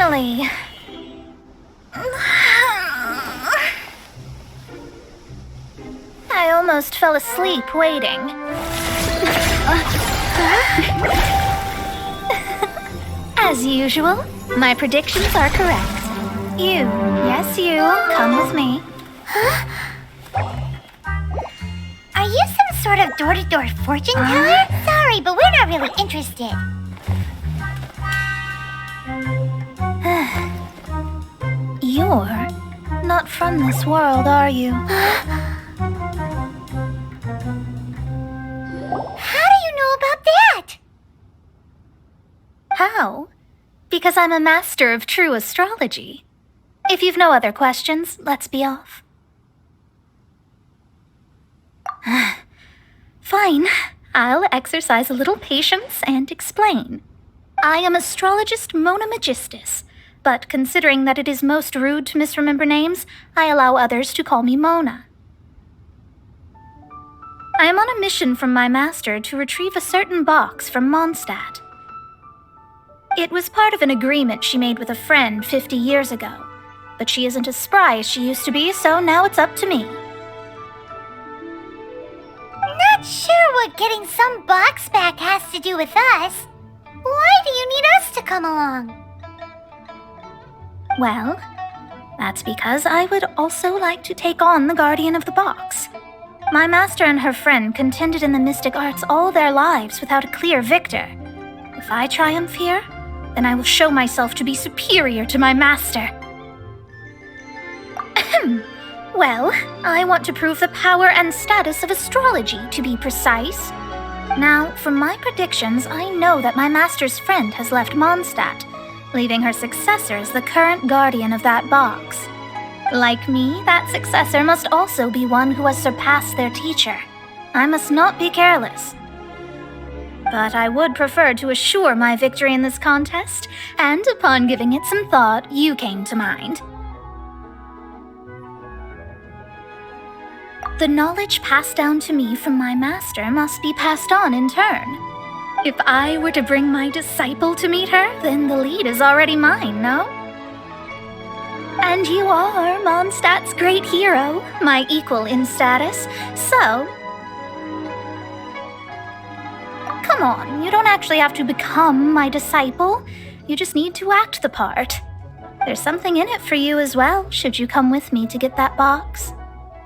Finally. I almost fell asleep waiting. As usual, my predictions are correct. Yes you, come with me. Are you some sort of door-to-door fortune teller? Sorry, but we're not really interested. You're not from this world, are you? How do you know about that? How? Because I'm a master of true astrology. If you've no other questions, let's be off. Fine. I'll exercise a little patience and explain. I am astrologist Mona Magistus, but considering that it is most rude to misremember names, I allow others to call me Mona. I am on a mission from my master to retrieve a certain box from Mondstadt. It was part of an agreement she made with a friend 50 years ago, but she isn't as spry as she used to be, so now it's up to me. Not sure what getting some box back has to do with us. Why do you need us to come along? Well, that's because I would also like to take on the guardian of the box. My master and her friend contended in the mystic arts all their lives without a clear victor. If I triumph here, then I will show myself to be superior to my master. Well, I want to prove the power and status of astrology, to be precise. Now, from my predictions, I know that my master's friend has left Mondstadt, leaving her successor as the current guardian of that box. Like me, that successor must also be one who has surpassed their teacher. I must not be careless. But I would prefer to assure my victory in this contest, and upon giving it some thought, you came to mind. The knowledge passed down to me from my master must be passed on in turn. If I were to bring my disciple to meet her, then the lead is already mine, no? And you are Mondstadt's great hero, my equal in status, so... Come on, you don't actually have to become my disciple. You just need to act the part. There's something in it for you as well, should you come with me to get that box.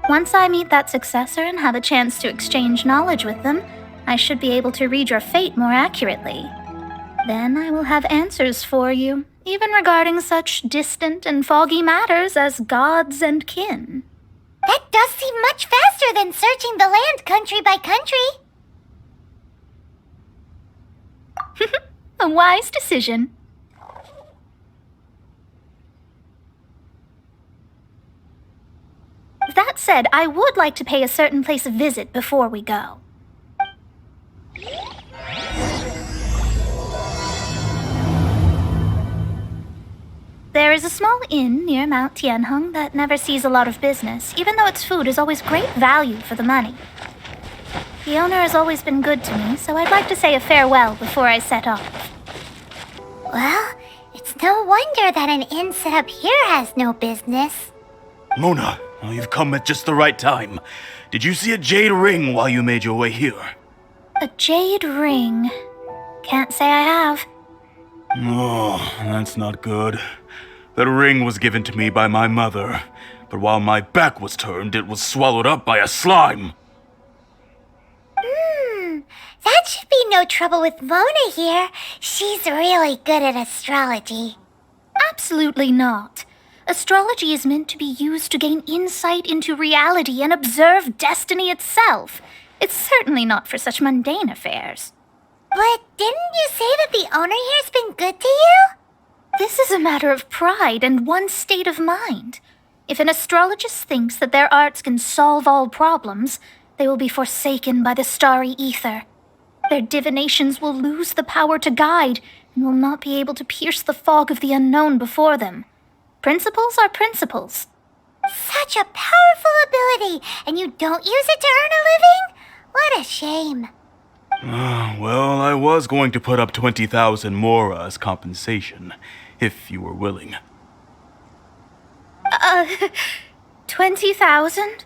Once I meet that successor and have a chance to exchange knowledge with them, I should be able to read your fate more accurately. Then I will have answers for you, even regarding such distant and foggy matters as gods and kin. That does seem much faster than searching the land country by country. A wise decision. That said, I would like to pay a certain place a visit before we go. There is a small inn near Mount Tianheng that never sees a lot of business, even though its food is always great value for the money. The owner has always been good to me, so I'd like to say a farewell before I set off. Well, it's no wonder that an inn set up here has no business. Mona, you've come at just the right time. Did you see a jade ring while you made your way here? A jade ring? Can't say I have. Oh, that's not good. That ring was given to me by my mother, but while my back was turned, it was swallowed up by a slime. That should be no trouble with Mona here. She's really good at astrology. Absolutely not. Astrology is meant to be used to gain insight into reality and observe destiny itself. It's certainly not for such mundane affairs. But didn't you say that the owner here's been good to you? This is a matter of pride and one's state of mind. If an astrologist thinks that their arts can solve all problems, they will be forsaken by the starry ether. Their divinations will lose the power to guide and will not be able to pierce the fog of the unknown before them. Principles are principles. Such a powerful ability, and you don't use it to earn a living? What a shame. Well, I was going to put up 20,000 mora as compensation. if you were willing. 20,000?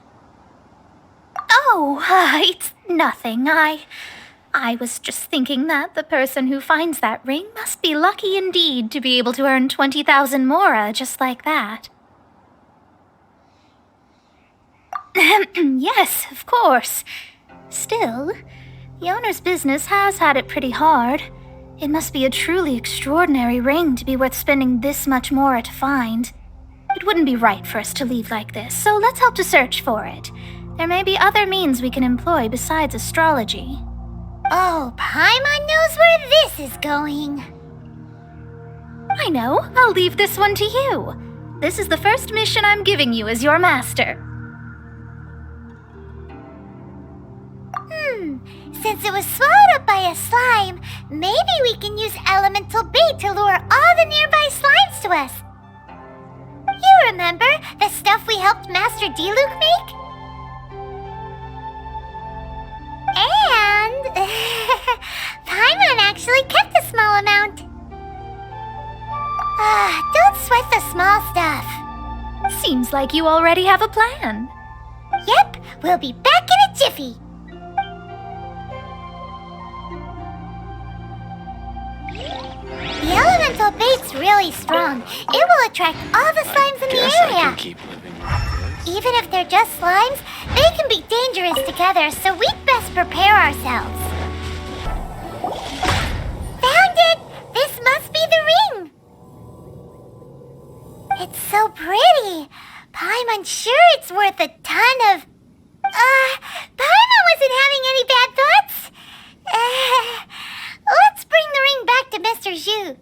Oh, it's nothing. I was just thinking that the person who finds that ring must be lucky indeed to be able to earn 20,000 mora just like that. Yes, of course. Still, the owner's business has had it pretty hard. It must be a truly extraordinary ring to be worth spending this much mora to find. It wouldn't be right for us to leave like this, so let's help to search for it. There may be other means we can employ besides astrology. Oh, Paimon knows where this is going. I know. I'll leave this one to you. This is the first mission I'm giving you as your master. Since it was swallowed up by a slime, maybe we can use elemental bait to lure all the nearby slimes to us. You remember the stuff we helped Master Diluc make? And Paimon actually kept a small amount. Don't sweat the small stuff. Seems like you already have a plan. Yep, we'll be back in a jiffy. The elemental bait's really strong. It will attract all the slimes in the I area. can keep living like this. Even if they're just slimes, they can be dangerous together, so we'd best prepare ourselves. Found it! This must be the ring! It's so pretty. Paimon's sure it's worth a ton of... Paimon wasn't having any bad thoughts. Let's bring the ring back to Mr. Zhu.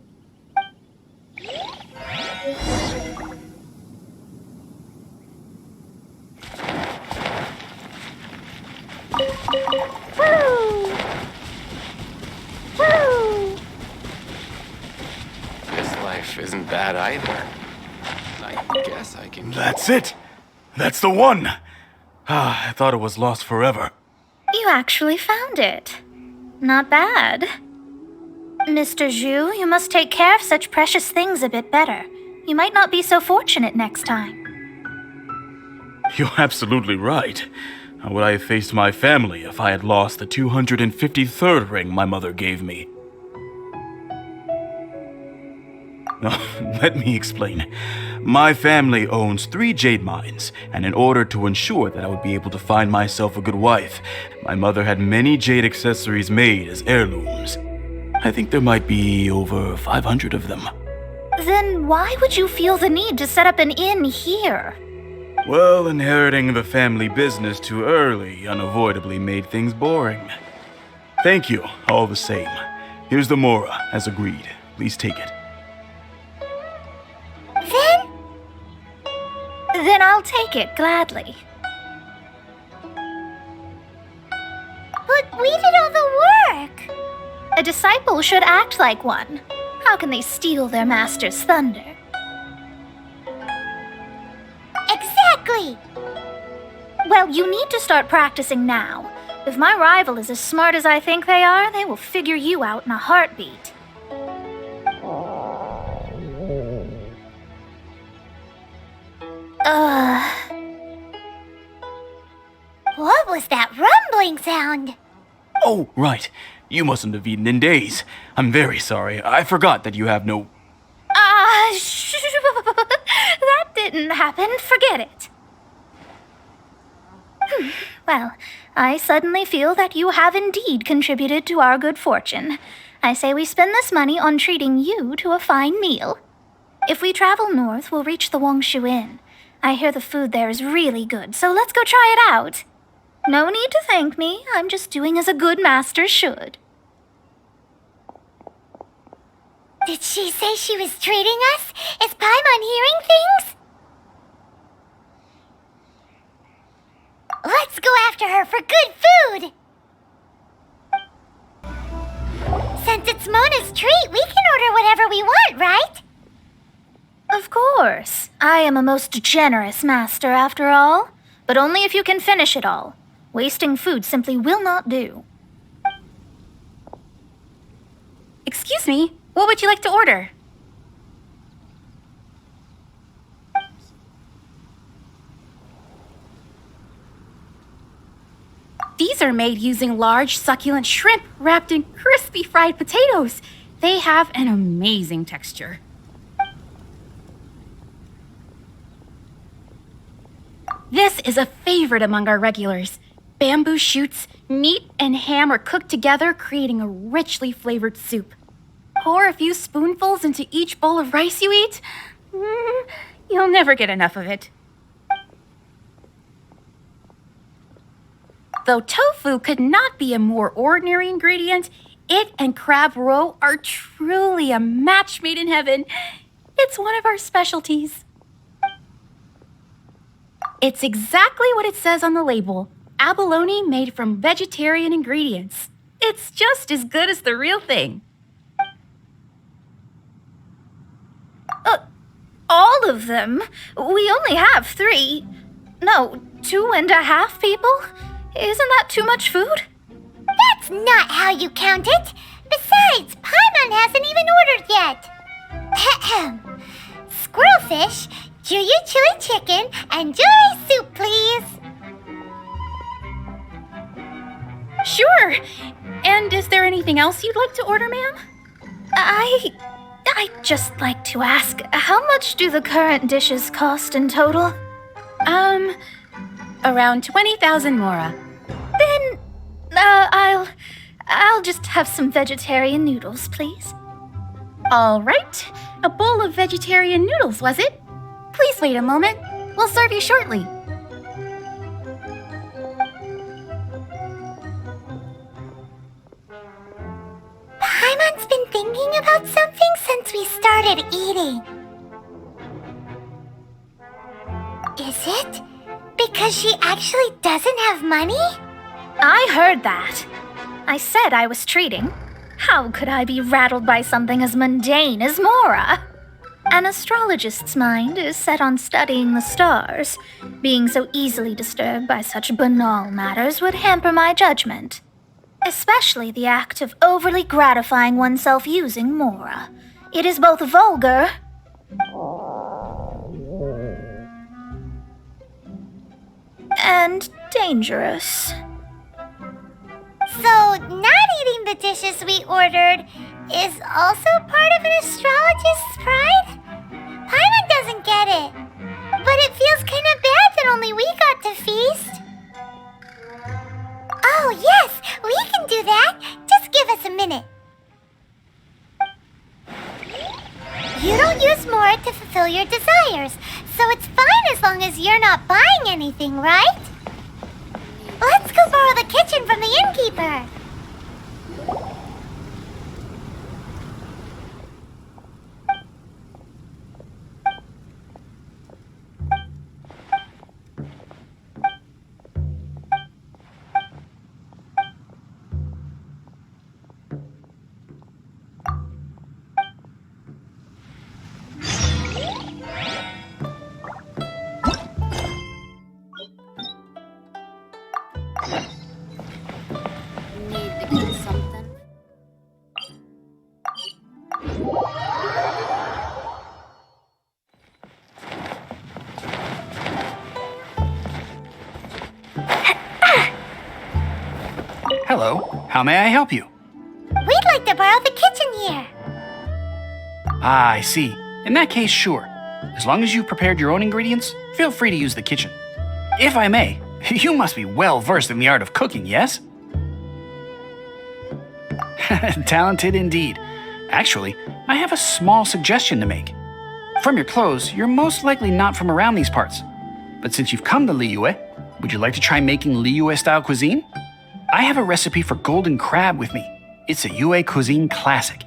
This life isn't bad either. I guess I can. That's it! That's the one! I thought it was lost forever. You actually found it. Not bad. Mr. Zhu, you must take care of such precious things a bit better. You might not be so fortunate next time. You're absolutely right. How would I have faced my family if I had lost the 253rd ring my mother gave me? Let me explain. My family owns 3 jade mines, and in order to ensure that I would be able to find myself a good wife, my mother had many jade accessories made as heirlooms. I think there might be over 500 of them. Then why would you feel the need to set up an inn here? Well, inheriting the family business too early unavoidably made things boring. Thank you, all the same. Here's the mora, as agreed. Please take it. Then I'll take it gladly. But we did all the work. A disciple should act like one. How can they steal their master's thunder? Exactly. Well, you need to start practicing now. If my rival is as smart as I think they are, they will figure you out in a heartbeat. What was that rumbling sound? Oh, right. You mustn't have eaten in days. I'm very sorry. I forgot that you have no... That didn't happen. Forget it. Well, I suddenly feel that you have indeed contributed to our good fortune. I say we spend this money on treating you to a fine meal. If we travel north, we'll reach the Wongshu Inn. I hear the food there is really good, so let's go try it out. No need to thank me. I'm just doing as a good master should. Did she say she was treating us? Is Paimon hearing things? Let's go after her for good food! Since it's Mona's treat, we can order whatever we want, right? Of course. I am a most generous master, after all. But only if you can finish it all. Wasting food simply will not do. Excuse me, what would you like to order? are made using large, succulent shrimp wrapped in crispy fried potatoes. They have an amazing texture. This is a favorite among our regulars. Bamboo shoots, meat, and ham are cooked together, creating a richly flavored soup. Pour a few spoonfuls into each bowl of rice you eat. You'll never get enough of it. Though tofu could not be a more ordinary ingredient, it and crab roe are truly a match made in heaven. It's one of our specialties. It's exactly what it says on the label. Abalone made from vegetarian ingredients. It's just as good as the real thing. All of them? We only have 3. No, 2.5 people? Isn't that too much food? That's not how you count it. Besides, Paimon hasn't even ordered yet. Ahem. Squirrelfish, Juyu chili chicken, and jewelry soup, please. Sure. And is there anything else you'd like to order, ma'am? I'd just like to ask, how much do the current dishes cost in total? Around 20,000 mora. Then, I'll just have some vegetarian noodles, please. All right. A bowl of vegetarian noodles, was it? Please wait a moment. We'll serve you shortly. Paimon's been thinking about something since we started eating. Is it because she actually doesn't have money? I heard that. I said I was treating. How could I be rattled by something as mundane as Mora? An astrologist's mind is set on studying the stars. Being so easily disturbed by such banal matters would hamper my judgment. Especially the act of overly gratifying oneself using Mora. It is both vulgar and dangerous. So, not eating the dishes we ordered is also part of an astrologist's pride? Paimon doesn't get it. But it feels kind of bad that only we got to feast. Oh, yes, we can do that. Just give us a minute. You don't use Mora to fulfill your desires, so it's fine as long as you're not buying anything, right? Let's go borrow the kitchen from the innkeeper. Need to get something. Hello, how may I help you? We'd like to borrow the kitchen here. Ah, I see. In that case, sure. As long as you've prepared your own ingredients, feel free to use the kitchen. If I may, you must be well versed in the art of cooking, yes? Talented indeed. Actually, I have a small suggestion to make. From your clothes, you're most likely not from around these parts. But since you've come to Liyue, would you like to try making Liyue-style cuisine? I have a recipe for golden crab with me. It's a Yue cuisine classic.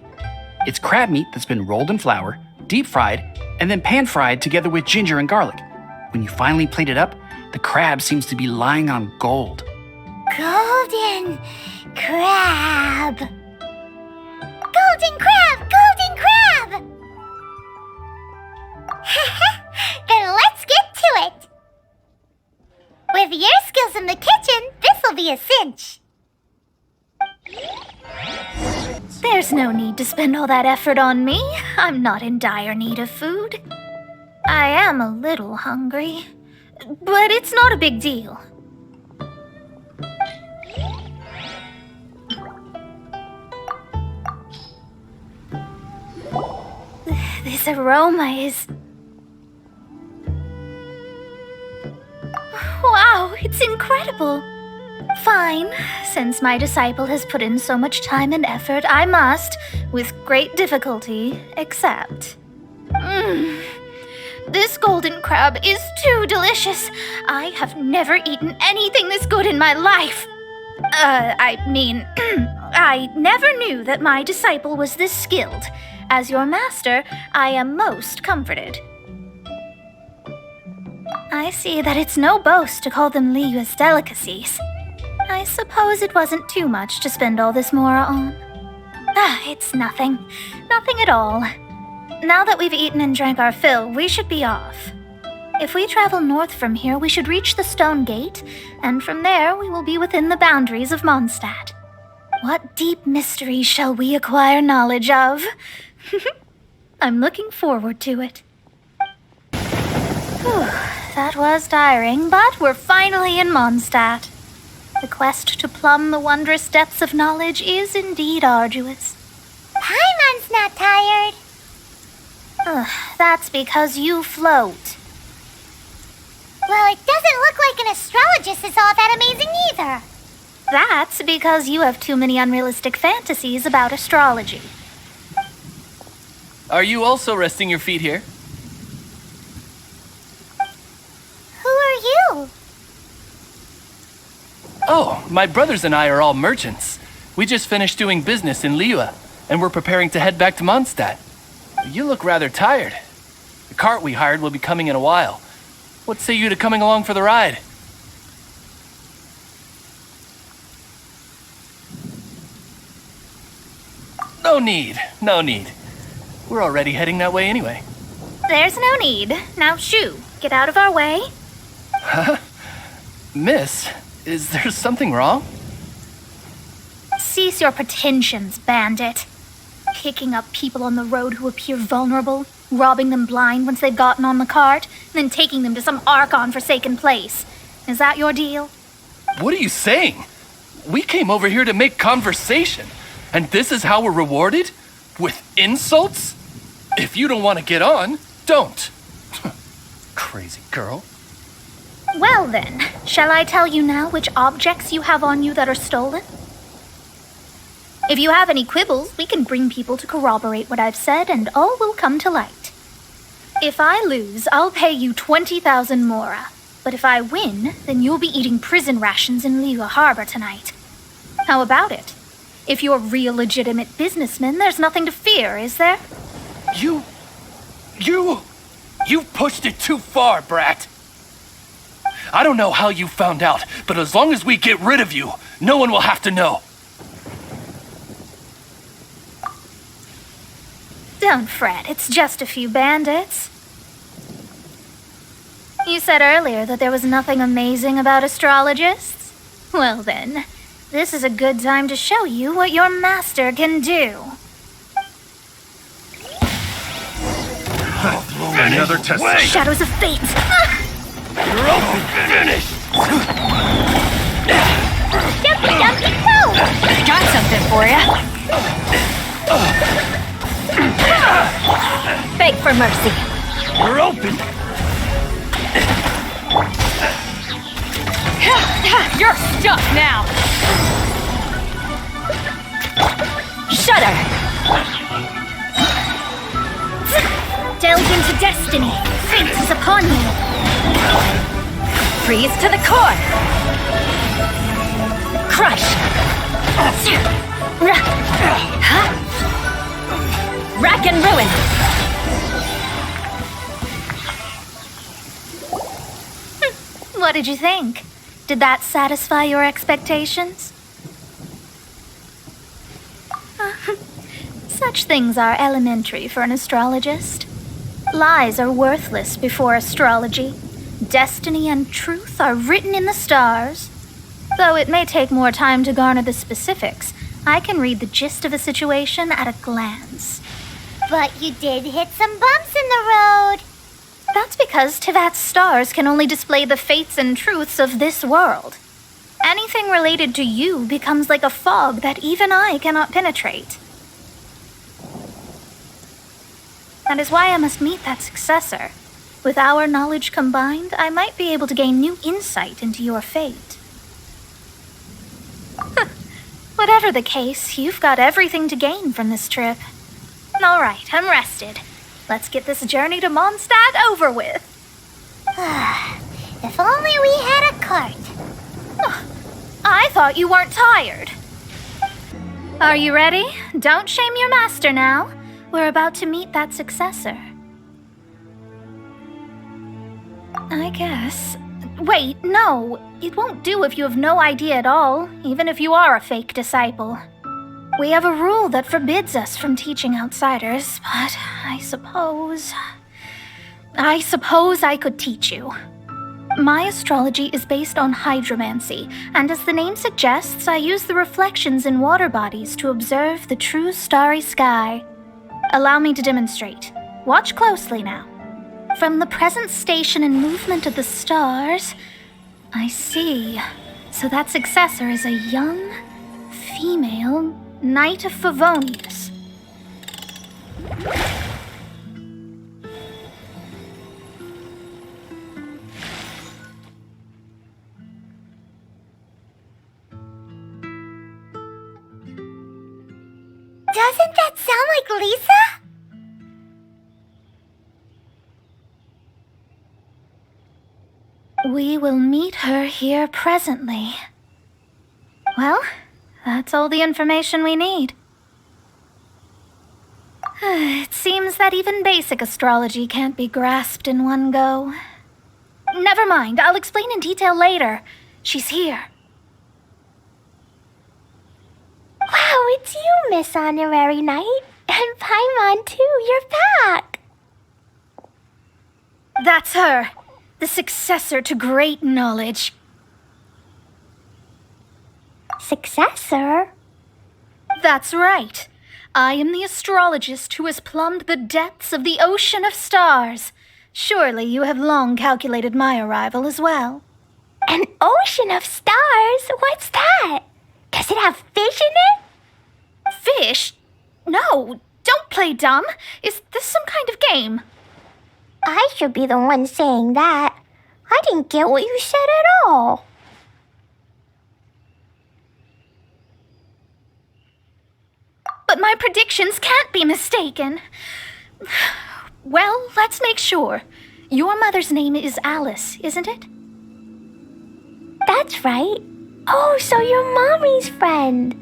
It's crab meat that's been rolled in flour, deep fried, and then pan fried together with ginger and garlic. When you finally plate it up, the crab seems to be lying on gold. Golden crab. Golden crab! Golden crab! Then let's get to it. With your skills in the kitchen, this'll be a cinch. There's no need to spend all that effort on me. I'm not in dire need of food. I am a little hungry, but it's not a big deal. This aroma is... Wow, it's incredible. Fine. Since my disciple has put in so much time and effort, I must, with great difficulty, accept. This golden crab is too delicious. I have never eaten anything this good in my life. I never knew that my disciple was this skilled. As your master, I am most comforted. I see that it's no boast to call them Liyue's delicacies. I suppose it wasn't too much to spend all this mora on. It's nothing. Nothing at all. Now that we've eaten and drank our fill, we should be off. If we travel north from here, we should reach the stone gate, and from there we will be within the boundaries of Mondstadt. What deep mysteries shall we acquire knowledge of? I'm looking forward to it. Whew, that was tiring, but we're finally in Mondstadt. The quest to plumb the wondrous depths of knowledge is indeed arduous. Paimon's not tired. That's because you float. Well, it doesn't look like an astrologist is all that amazing either. That's because you have too many unrealistic fantasies about astrology. Are you also resting your feet here? Who are you? Oh, my brothers and I are all merchants. We just finished doing business in Liyue, and we're preparing to head back to Mondstadt. You look rather tired. The cart we hired will be coming in a while. What say you to coming along for the ride? No need. We're already heading that way anyway. There's no need. Now shoo, get out of our way. Miss, is there something wrong? Cease your pretensions, bandit. Picking up people on the road who appear vulnerable, robbing them blind once they've gotten on the cart, and then taking them to some Archon-forsaken place. Is that your deal? What are you saying? We came over here to make conversation, and this is how we're rewarded? With insults? If you don't want to get on, don't. Crazy girl. Well then, shall I tell you now which objects you have on you that are stolen? If you have any quibbles, we can bring people to corroborate what I've said, and all will come to light. If I lose, I'll pay you 20,000 mora. But if I win, then you'll be eating prison rations in Liyue Harbor tonight. How about it? If you're real legitimate businessmen, there's nothing to fear, is there? You pushed it too far, brat. I don't know how you found out, but as long as we get rid of you, no one will have to know. Don't fret, it's just a few bandits. You said earlier that there was nothing amazing about astrologists? Well then, this is a good time to show you what your master can do. Another test. Shadows of fate! You're all finished! Jumpy Dumpy Poo! Got something for ya. Beg for mercy. You're open! You're stuck now. Shudder. Delve into destiny. Fate is upon you. Freeze to the core. Crush. Rack and ruin. What did you think? Did that satisfy your expectations? Such things are elementary for an astrologist. Lies are worthless before astrology. Destiny and truth are written in the stars. Though it may take more time to garner the specifics, I can read the gist of a situation at a glance. But you did hit some bumps in the road. That's because Tivat's stars can only display the fates and truths of this world. Anything related to you becomes like a fog that even I cannot penetrate. That is why I must meet that successor. With our knowledge combined, I might be able to gain new insight into your fate. Whatever the case, you've got everything to gain from this trip. All right, I'm rested. Let's get this journey to Mondstadt over with. If only we had a cart. I thought you weren't tired. Are you ready? Don't shame your master now. We're about to meet that successor. I guess. Wait, no. It won't do if you have no idea at all, even if you are a fake disciple. We have a rule that forbids us from teaching outsiders, but I suppose I could teach you. My astrology is based on hydromancy, and as the name suggests, I use the reflections in water bodies to observe the true starry sky. Allow me to demonstrate. Watch closely now. From the present station and movement of the stars, I see. So that successor is a young, female Knight of Favonius. Doesn't that sound like Lisa? We will meet her here presently. Well, that's all the information we need. It seems that even basic astrology can't be grasped in one go. Never mind, I'll explain in detail later. She's here. Wow, it's you, Miss Honorary Knight. And Paimon, too. You're back. That's her, the successor to great knowledge. Successor? That's right. I am the astrologist who has plumbed the depths of the ocean of stars. Surely you have long calculated my arrival as well. An ocean of stars? What's that? Does it have fish in it? Fish? No, don't play dumb. Is this some kind of game? I should be the one saying that. I didn't get what you said at all. But my predictions can't be mistaken. Well, let's make sure. Your mother's name is Alice, isn't it? That's right. Oh, so you're Mommy's friend.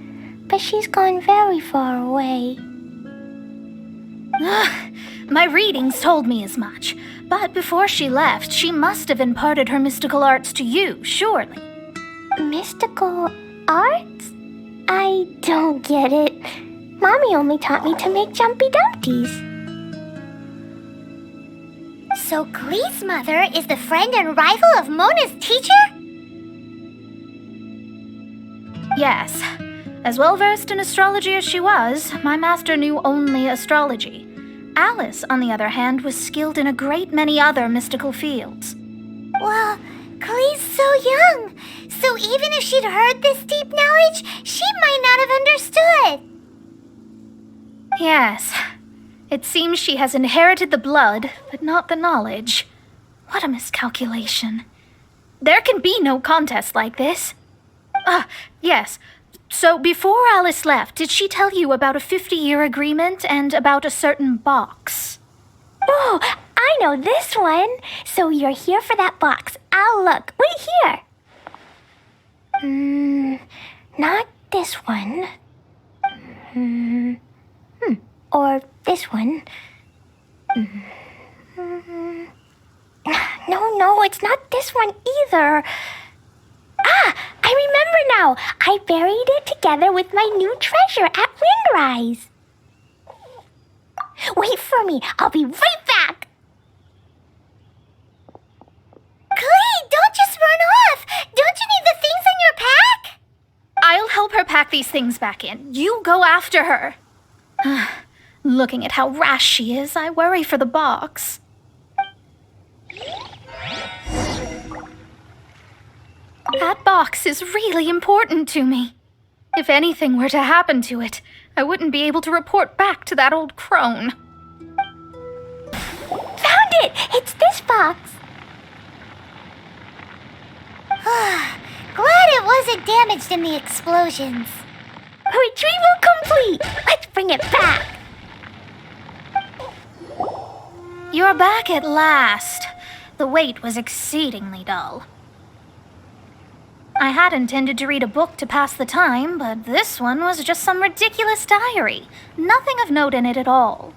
But she's gone very far away. My readings told me as much. But before she left, she must have imparted her mystical arts to you, surely. Mystical arts? I don't get it. Mommy only taught me to make Jumpy Dumpties. So Glee's mother is the friend and rival of Mona's teacher? Yes. As well-versed in astrology as she was, my master knew only astrology. Alice, on the other hand, was skilled in a great many other mystical fields. Well, Glee's so young. So even if she'd heard this deep knowledge, she might not have understood. Yes. It seems she has inherited the blood, but not the knowledge. What a miscalculation. There can be no contest like this. Yes. So before Alice left, did she tell you about a 50-year agreement and about a certain box? Oh, I know this one. So you're here for that box. I'll look. Wait here. Not this one. Or this one. No, it's not this one either. I remember now. I buried it together with my new treasure at Windrise. Wait for me. I'll be right back. Glee, don't just run off. Don't you need the things in your pack? I'll help her pack these things back in. You go after her. Looking at how rash she is, I worry for the box. That box is really important to me. If anything were to happen to it, I wouldn't be able to report back to that old crone. it! It's this box! Glad it wasn't damaged in the explosions. Retrieval complete! Let's bring it back! You're back at last. The wait was exceedingly dull. I had intended to read a book to pass the time, but this one was just some ridiculous diary. Nothing of note in it at all.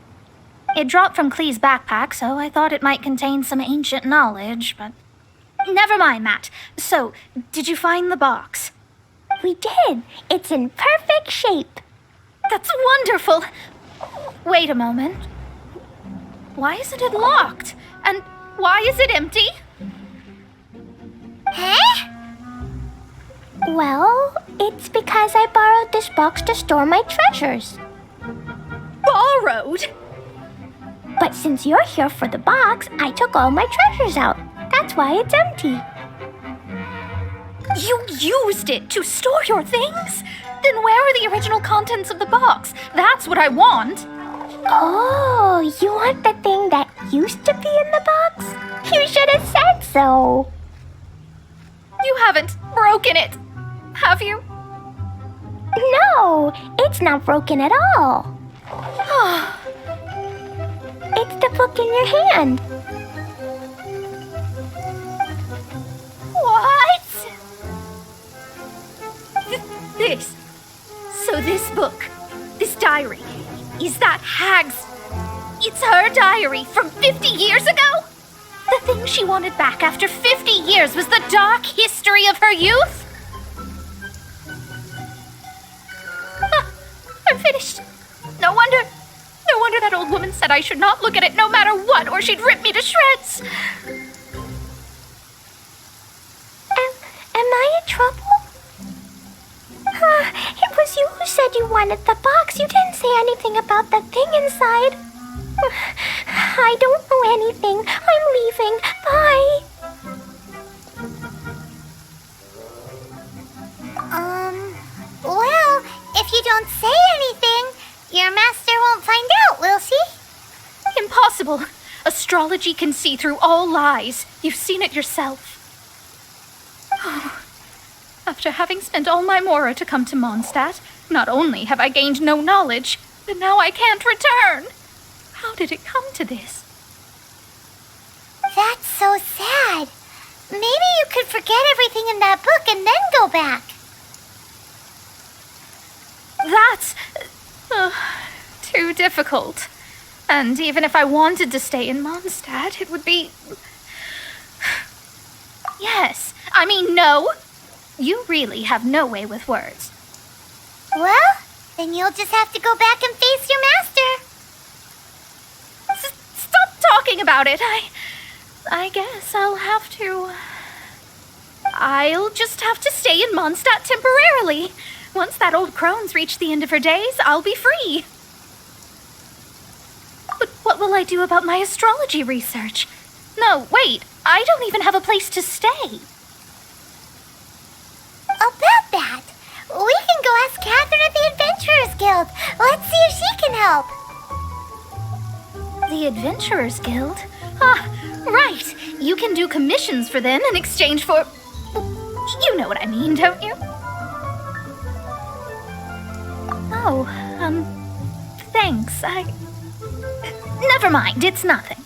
It dropped from Clee's backpack, so I thought it might contain some ancient knowledge, but... Never mind that. So, did you find the box? We did! It's in perfect shape! That's wonderful! Wait a moment. Why isn't it locked? And why is it empty? Huh? Well, it's because I borrowed this box to store my treasures. Borrowed? But since you're here for the box, I took all my treasures out. That's why it's empty. You used it to store your things? Then where are the original contents of the box? That's what I want. Oh, you want the thing that used to be in the box? You should have said so. You haven't broken it, have you? No, it's not broken at all. It's the book in your hand. What? This. So this book, this diary, is that Hag's... It's her diary from 50 years ago? The thing she wanted back after 50 years was the dark history of her youth? I'm finished. No wonder that old woman said I should not look at it no matter what, or she'd rip me to shreds. Am I in trouble? It was you who said you wanted the box. You didn't say anything about the thing inside. I don't know anything. I'm leaving. Bye. Well, if you don't say anything, your master won't find out, will she? Impossible. Astrology can see through all lies. You've seen it yourself. Oh. After having spent all my mora to come to Mondstadt, not only have I gained no knowledge, but now I can't return. How did it come to this? That's so sad. Maybe you could forget everything in that book and then go back. That's... too difficult. And even if I wanted to stay in Mondstadt, it would be... Yes, I mean no. You really have no way with words. Well, then you'll just have to go back and face your master. Stop talking about it. I guess I'll have to... I'll just have to stay in Mondstadt temporarily. Once that old crone's reached the end of her days, I'll be free. But what will I do about my astrology research? No, wait, I don't even have a place to stay. About that, we can go ask Catherine at the Adventurers Guild. Let's see if she can help. The Adventurers Guild? Ah, right. You can do commissions for them in exchange for... You know what I mean, don't you? Oh, thanks. Never mind, it's nothing.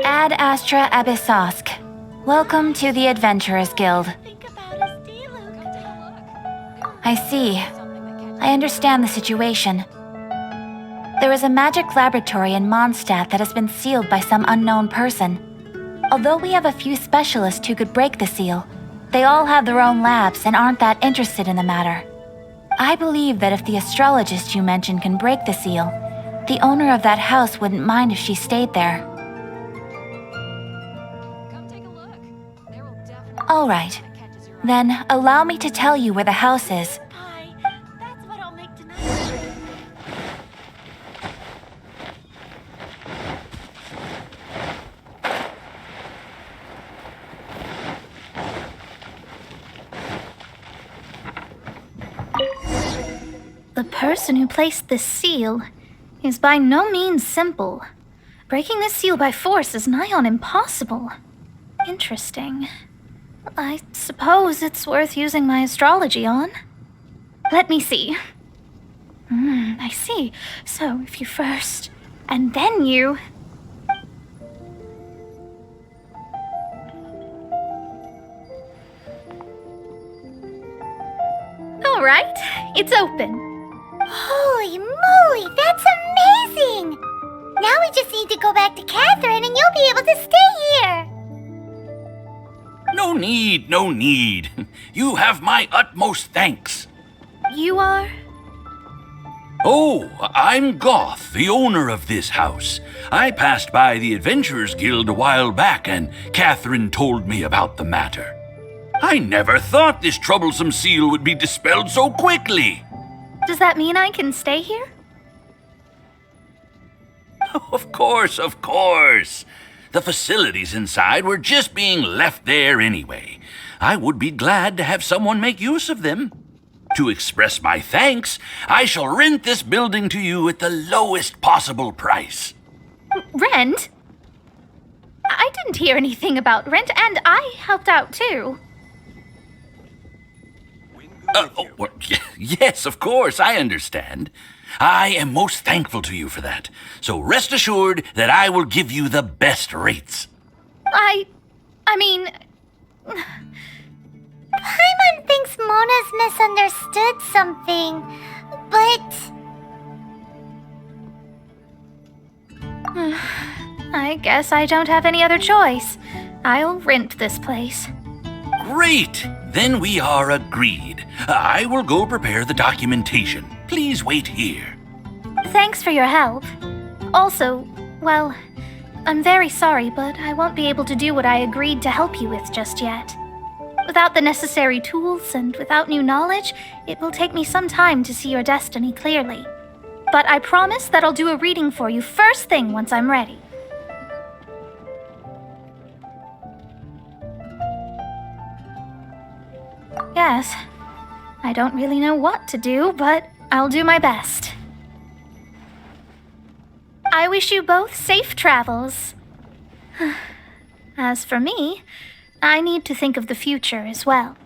Ad Astra Abyssosk. Welcome to the Adventurers Guild. I see. I understand the situation. There is a magic laboratory in Mondstadt that has been sealed by some unknown person. Although we have a few specialists who could break the seal, they all have their own labs and aren't that interested in the matter. I believe that if the astrologist you mentioned can break the seal, the owner of that house wouldn't mind if she stayed there. All right. Then allow me to tell you where the house is. That's what I'll make tonight. The person who placed this seal is by no means simple. Breaking this seal by force is nigh on impossible. Interesting. I suppose it's worth using my astrology on. Let me see. I see. So if you first, and then you... All right, it's open. Holy moly, that's amazing! Now we just need to go back to Catherine and you'll be able to stay here. No need, no need. You have my utmost thanks. You are? Oh, I'm Goth, the owner of this house. I passed by the Adventurers Guild a while back, and Catherine told me about the matter. I never thought this troublesome seal would be dispelled so quickly. Does that mean I can stay here? Of course, of course. The facilities inside were just being left there anyway. I would be glad to have someone make use of them. To express my thanks, I shall rent this building to you at the lowest possible price. Rent? I didn't hear anything about rent, and I helped out too. Well, yes, of course, I understand. I am most thankful to you for that. So rest assured that I will give you the best rates. I mean... Paimon thinks Mona's misunderstood something, but... I guess I don't have any other choice. I'll rent this place. Great! Then we are agreed. I will go prepare the documentation. Please wait here. Thanks for your help. Also, well, I'm very sorry, but I won't be able to do what I agreed to help you with just yet. Without the necessary tools and without new knowledge, it will take me some time to see your destiny clearly. But I promise that I'll do a reading for you first thing once I'm ready. Yes, I don't really know what to do, but I'll do my best. I wish you both safe travels. As for me, I need to think of the future as well.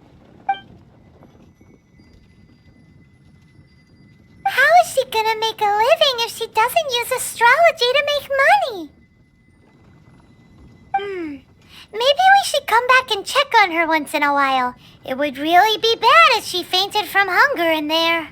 How is she gonna make a living if she doesn't use astrology to make money? Maybe we should come back and check on her once in a while. It would really be bad if she fainted from hunger in there.